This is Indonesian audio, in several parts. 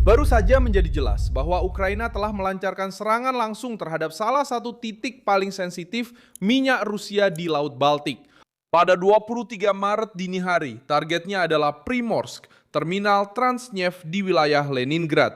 Baru saja menjadi jelas bahwa Ukraina telah melancarkan serangan langsung terhadap salah satu titik paling sensitif minyak Rusia di Laut Baltik. Pada 23 Maret dini hari, targetnya adalah Primorsk, terminal Transneft di wilayah Leningrad.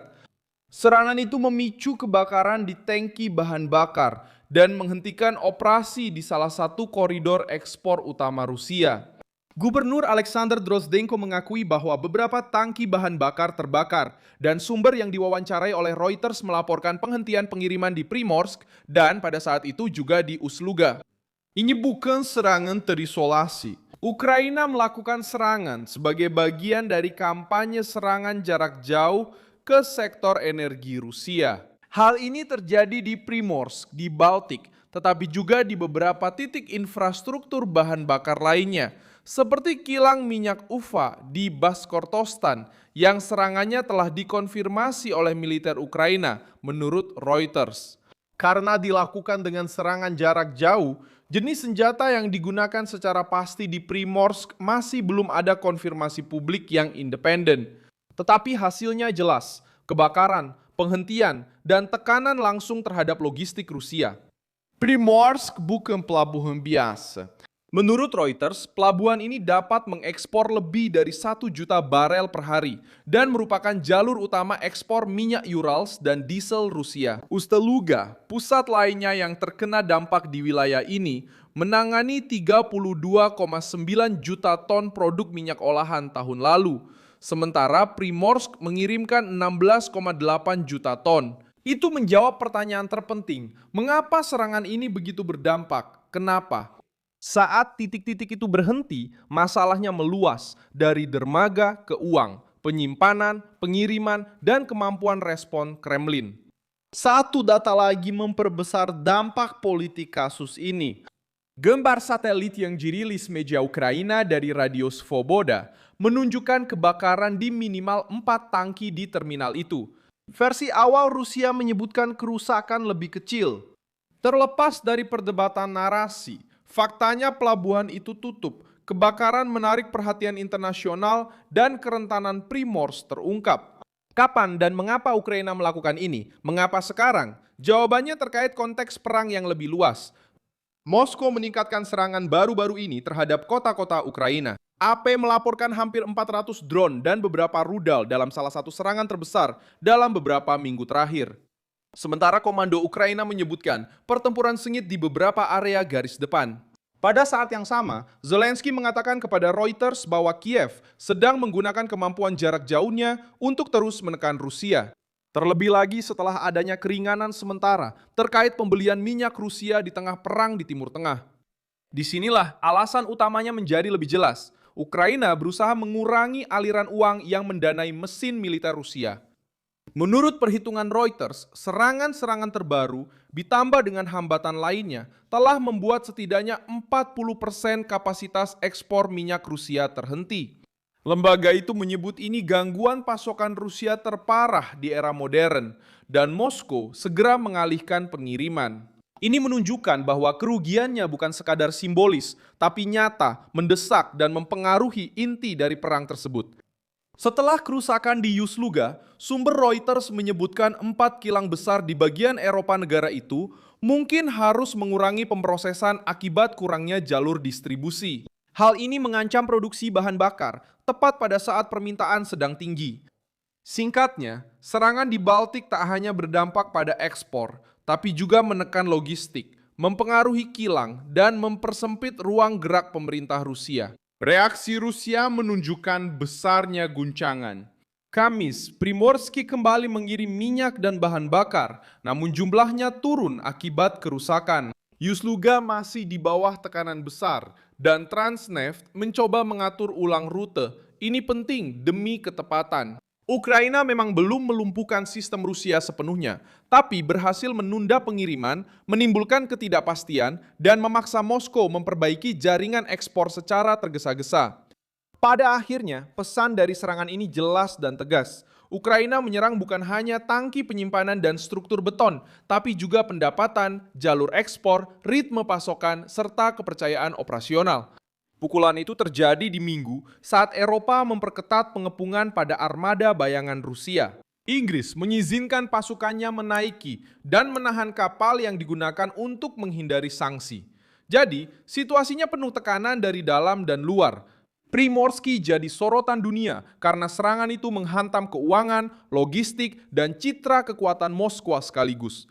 Serangan itu memicu kebakaran di tangki bahan bakar dan menghentikan operasi di salah satu koridor ekspor utama Rusia. Gubernur Alexander Drozdenko mengakui bahwa beberapa tangki bahan bakar terbakar dan sumber yang diwawancarai oleh Reuters melaporkan penghentian pengiriman di Primorsk dan pada saat itu juga di Ust-Luga. Ini bukan serangan terisolasi. Ukraina melakukan serangan sebagai bagian dari kampanye serangan jarak jauh ke sektor energi Rusia. Hal ini terjadi di Primorsk, di Baltik, tetapi juga di beberapa titik infrastruktur bahan bakar lainnya, seperti kilang minyak Ufa di Baskortostan yang serangannya telah dikonfirmasi oleh militer Ukraina menurut Reuters. Karena dilakukan dengan serangan jarak jauh, jenis senjata yang digunakan secara pasti di Primorsk masih belum ada konfirmasi publik yang independen. Tetapi hasilnya jelas, kebakaran, penghentian, dan tekanan langsung terhadap logistik Rusia. Primorsk bukan pelabuhan biasa. Menurut Reuters, pelabuhan ini dapat mengekspor lebih dari 1 juta barel per hari dan merupakan jalur utama ekspor minyak Urals dan diesel Rusia. Ust-Luga, pusat lainnya yang terkena dampak di wilayah ini, menangani 32,9 juta ton produk minyak olahan tahun lalu. Sementara Primorsk mengirimkan 16,8 juta ton. Itu menjawab pertanyaan terpenting, mengapa serangan ini begitu berdampak? Kenapa? Saat titik-titik itu berhenti, masalahnya meluas dari dermaga ke uang, penyimpanan, pengiriman, dan kemampuan respon Kremlin. Satu data lagi memperbesar dampak politik kasus ini. Gambar satelit yang dirilis media Ukraina dari Radio Svoboda menunjukkan kebakaran di minimal 4 tangki di terminal itu. Versi awal Rusia menyebutkan kerusakan lebih kecil. Terlepas dari perdebatan narasi, faktanya pelabuhan itu tutup, kebakaran menarik perhatian internasional, dan kerentanan Primorsk terungkap. Kapan dan mengapa Ukraina melakukan ini? Mengapa sekarang? Jawabannya terkait konteks perang yang lebih luas. Moskow meningkatkan serangan baru-baru ini terhadap kota-kota Ukraina. AP melaporkan hampir 400 drone dan beberapa rudal dalam salah satu serangan terbesar dalam beberapa minggu terakhir. Sementara Komando Ukraina menyebutkan pertempuran sengit di beberapa area garis depan. Pada saat yang sama, Zelensky mengatakan kepada Reuters bahwa Kiev sedang menggunakan kemampuan jarak jauhnya untuk terus menekan Rusia. Terlebih lagi setelah adanya keringanan sementara terkait pembelian minyak Rusia di tengah perang di Timur Tengah. Disinilah alasan utamanya menjadi lebih jelas. Ukraina berusaha mengurangi aliran uang yang mendanai mesin militer Rusia. Menurut perhitungan Reuters, serangan-serangan terbaru ditambah dengan hambatan lainnya telah membuat setidaknya 40% kapasitas ekspor minyak Rusia terhenti. Lembaga itu menyebut ini gangguan pasokan Rusia terparah di era modern dan Moskow segera mengalihkan pengiriman. Ini menunjukkan bahwa kerugiannya bukan sekadar simbolis, tapi nyata, mendesak dan mempengaruhi inti dari perang tersebut. Setelah kerusakan di Ust-Luga, sumber Reuters menyebutkan 4 kilang besar di bagian Eropa negara itu mungkin harus mengurangi pemrosesan akibat kurangnya jalur distribusi. Hal ini mengancam produksi bahan bakar tepat pada saat permintaan sedang tinggi. Singkatnya, serangan di Baltik tak hanya berdampak pada ekspor, tapi juga menekan logistik, mempengaruhi kilang, dan mempersempit ruang gerak pemerintah Rusia. Reaksi Rusia menunjukkan besarnya guncangan. Kamis, Primorsky kembali mengirim minyak dan bahan bakar, namun jumlahnya turun akibat kerusakan. Ust-Luga masih di bawah tekanan besar, dan Transneft mencoba mengatur ulang rute. Ini penting demi ketepatan. Ukraina memang belum melumpuhkan sistem Rusia sepenuhnya, tapi berhasil menunda pengiriman, menimbulkan ketidakpastian, dan memaksa Moskow memperbaiki jaringan ekspor secara tergesa-gesa. Pada akhirnya, pesan dari serangan ini jelas dan tegas. Ukraina menyerang bukan hanya tangki penyimpanan dan struktur beton, tapi juga pendapatan, jalur ekspor, ritme pasokan, serta kepercayaan operasional. Pukulan itu terjadi di Minggu saat Eropa memperketat pengepungan pada armada bayangan Rusia. Inggris mengizinkan pasukannya menaiki dan menahan kapal yang digunakan untuk menghindari sanksi. Jadi, situasinya penuh tekanan dari dalam dan luar. Primorsky jadi sorotan dunia karena serangan itu menghantam keuangan, logistik, dan citra kekuatan Moskwa sekaligus.